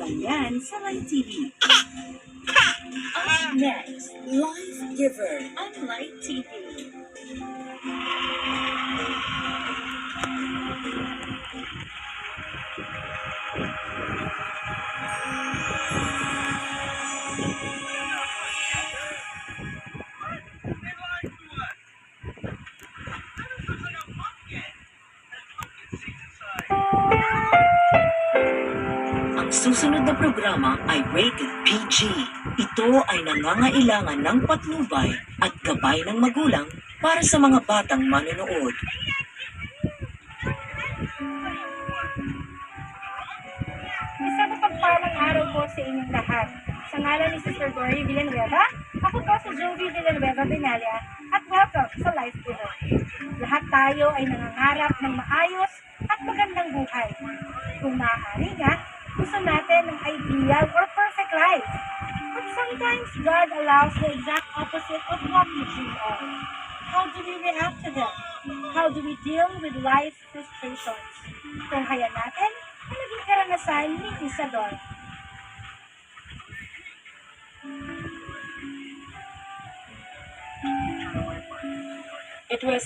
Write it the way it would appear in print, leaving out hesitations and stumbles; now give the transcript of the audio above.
lang yan sa Light TV. Up next, Life Giver on Light TV. Ang susunod na programa ay rated PG. Ito ay nangangailangan ng patnubay at gabay ng magulang para sa mga batang manonood. Isang mapagpalang araw po sa inyong lahat. Sa ngalan ni Sister Dory Villanueva, ako po si Jovi Villanueva Benalia at welcome sa Life Giver. Lahat tayo ay nangangarap ng maayos at magandang buhay. Kung maaari nga, gusto natin ng ideal or perfect life. But sometimes God allows the exact opposite of what we dream of. How do we react to them? How do we deal with life's frustrations? Tunghayan natin ang naging karanasan ni Isadora. It was